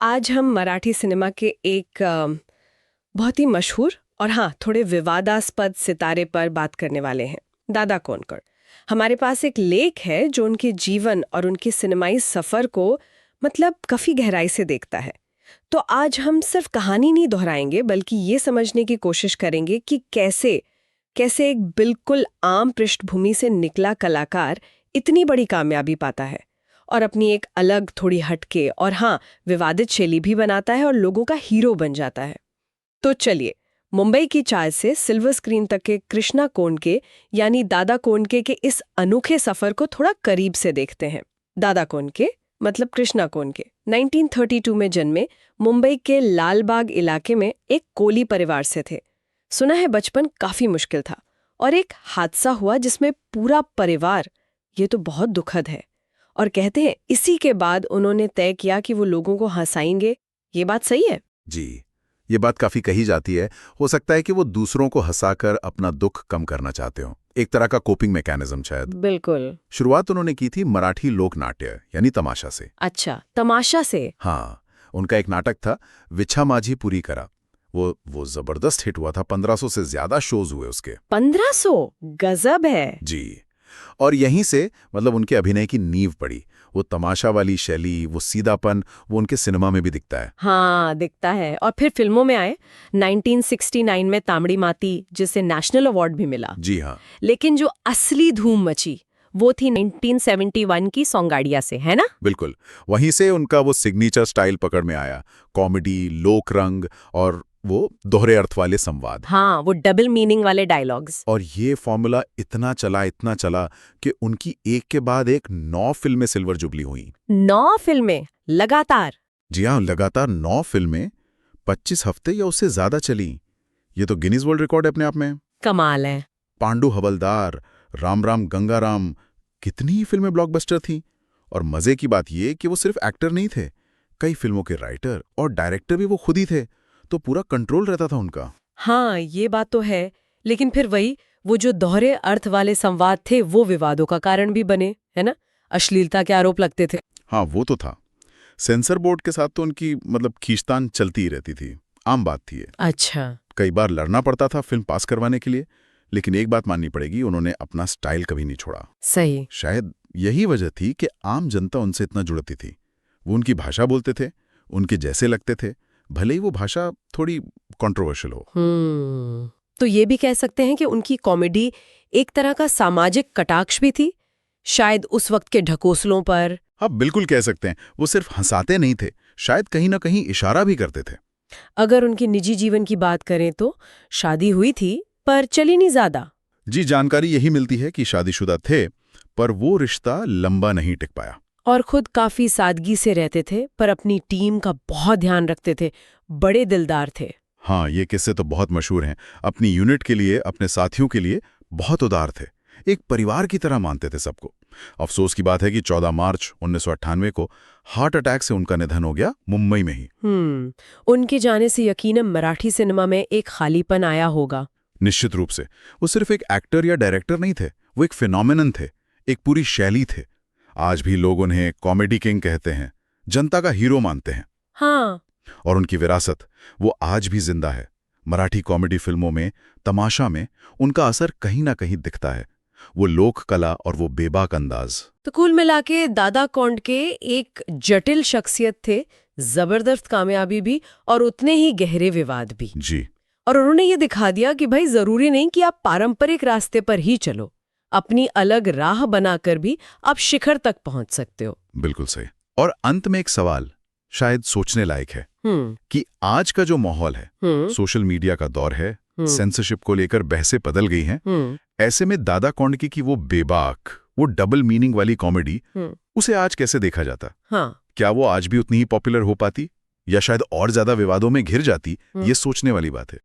आज हम मराठी सिनेमा के एक बहुत ही मशहूर और हाँ थोड़े विवादास्पद सितारे पर बात करने वाले हैं, दादा कोंडकर। हमारे पास एक लेख है जो उनके जीवन और उनके सिनेमाई सफ़र को काफ़ी गहराई से देखता है। तो आज हम सिर्फ कहानी नहीं दोहराएंगे बल्कि ये समझने की कोशिश करेंगे कि कैसे कैसे एक बिल्कुल आम पृष्ठभूमि से निकला कलाकार इतनी बड़ी कामयाबी पाता है और अपनी एक अलग थोड़ी हटके और हाँ विवादित शैली भी बनाता है और लोगों का हीरो बन जाता है। तो चलिए मुंबई की चाय से सिल्वर स्क्रीन तक के कृष्णा कोंडके यानी दादा कोंडके के इस अनोखे सफर को थोड़ा करीब से देखते हैं। दादा कोंडके मतलब कृष्णा कोंडके 1932 में जन्मे, मुंबई के लालबाग इलाके में एक कोली परिवार से थे। सुना है बचपन काफी मुश्किल था और एक हादसा हुआ जिसमें पूरा परिवार, ये तो बहुत दुखद है, और कहते हैं इसी के बाद उन्होंने तय किया कि वो लोगों को हंसाएंगे। ये बात सही है? जी, ये बात काफी कही जाती है। हो सकता है कि वो दूसरों को हंसाकर अपना दुख कम करना चाहते हो, एक तरह का कोपिंग मैकेनिज्म शायद। बिल्कुल। शुरुआत उन्होंने की थी मराठी लोक नाट्य यानी तमाशा से। अच्छा, तमाशा से? हाँ, उनका एक नाटक था विछा माझी पूरी करा। वो जबरदस्त हिट हुआ था, 1500 से ज्यादा शोज हुए उसके। 1500? गजब है। जी, और यहीं से उनके अभिनय की नींव पड़ी। वो तमाशा वाली शैली, वो सीधापन, वो उनके सिनेमा में भी दिखता है। हाँ, दिखता है। और फिर फिल्मों में आए 1969 में तामड़ी माती, जिसे नेशनल अवार्ड भी मिला। जी हाँ। लेकिन जो असली धूम मची वो थी 1971 की सौंगाड़िया से, है ना? बिल्कुल, वहीं से उनका वो सिग्नेचर स्टाइल पकड़ में आया। कॉमेडी, लोक रंग और वो दोहरे अर्थ वाले संवाद। हाँ, वो डबल मीनिंग वाले डायलॉग्स। और ये फॉर्मूला इतना चला कि उनकी एक के बाद एक 9 फिल्में सिल्वर जुबली हुई। 9 फिल्में लगातार? जी हाँ, लगातार 9 फिल्में 25 हफ्ते या उससे ज्यादा चली। ये तो गिनीज वर्ल्ड रिकॉर्ड है अपने आप में। कमाल है। पांडु हवलदार, राम राम गंगाराम, कितनी ही फिल्में ब्लॉकबस्टर थीं। और मजे की बात ये कि वो सिर्फ एक्टर नहीं थे, कई फिल्मों के राइटर और डायरेक्टर भी वो खुद ही थे, तो पूरा कंट्रोल रहता था उनका। हाँ, ये बात तो है। लेकिन फिर वो जो दोहरे अर्थ वाले संवाद थे वो विवादों का कारण भी बने, है ना? अश्लीलता के आरोप लगते थे। हाँ, वो तो था। सेंसर बोर्ड के साथ तो उनकी खींचतान चलती ही रहती थी, आम बात थी ये। अच्छा। कई बार लड़ना पड़ता था फिल्म पास करवाने के लिए, लेकिन एक बात माननी पड़ेगी, उन्होंने अपना स्टाइल कभी नहीं छोड़ा। सही। शायद यही वजह थी कि आम जनता उनसे इतना जुड़ती थी। वो उनकी भाषा बोलते थे, उनके जैसे लगते थे, भले ही वो भाषा थोड़ी कंट्रोवर्शियल हो। तो ये भी कह सकते हैं कि उनकी कॉमेडी एक तरह का सामाजिक कटाक्ष भी थी, शायद उस वक्त के ढकोसलों पर। हाँ, बिल्कुल कह सकते हैं। वो सिर्फ हंसाते नहीं थे, शायद कहीं ना कहीं इशारा भी करते थे। अगर उनके निजी जीवन की बात करें तो शादी हुई थी पर चली नहीं ज्यादा। जी, जानकारी यही मिलती है कि शादीशुदा थे, पर वो रिश्ता लंबा नहीं टिक पाया। और खुद काफी सादगी से रहते थे पर अपनी टीम का बहुत ध्यान रखते थे, बड़े दिलदार थे। हाँ, ये किस्से तो बहुत मशहूर हैं। अपनी यूनिट के लिए, अपने साथियों के लिए बहुत उदार थे, एक परिवार की तरह मानते थे सबको। अफसोस की बात है कि 14 मार्च 1998 को हार्ट अटैक से उनका निधन हो गया, मुंबई में ही। उनके जाने से यकीनन मराठी सिनेमा में एक खालीपन आया होगा। निश्चित रूप से। वो सिर्फ एक एक्टर या डायरेक्टर नहीं थे, वो एक फिनोमिनन थे, एक पूरी शैली थे। आज भी लोग उन्हें कॉमेडी किंग कहते हैं, जनता का हीरो मानते हैं। हाँ। और उनकी विरासत वो आज भी जिंदा है। मराठी कॉमेडी फिल्मों में, तमाशा में उनका असर कहीं ना कहीं दिखता है, वो लोक कला और वो बेबाक अंदाज। तो कुल मिलाके दादा कोंडके एक जटिल शख्सियत थे, जबरदस्त कामयाबी भी और उतने ही गहरे विवाद भी। जी। और उन्होंने ये दिखा दिया कि भाई जरूरी नहीं कि आप पारंपरिक रास्ते पर ही चलो, अपनी अलग राह बनाकर भी आप शिखर तक पहुंच सकते हो। बिल्कुल सही। और अंत में एक सवाल शायद सोचने लायक है कि आज का जो माहौल है, सोशल मीडिया का दौर है, सेंसरशिप को लेकर बहसें बदल गई हैं। ऐसे में दादा कोंडके की वो बेबाक, वो डबल मीनिंग वाली कॉमेडी, उसे आज कैसे देखा जाता? हाँ। क्या वो आज भी उतनी ही पॉपुलर हो पाती या शायद और ज्यादा विवादों में घिर जाती? ये सोचने वाली बात है।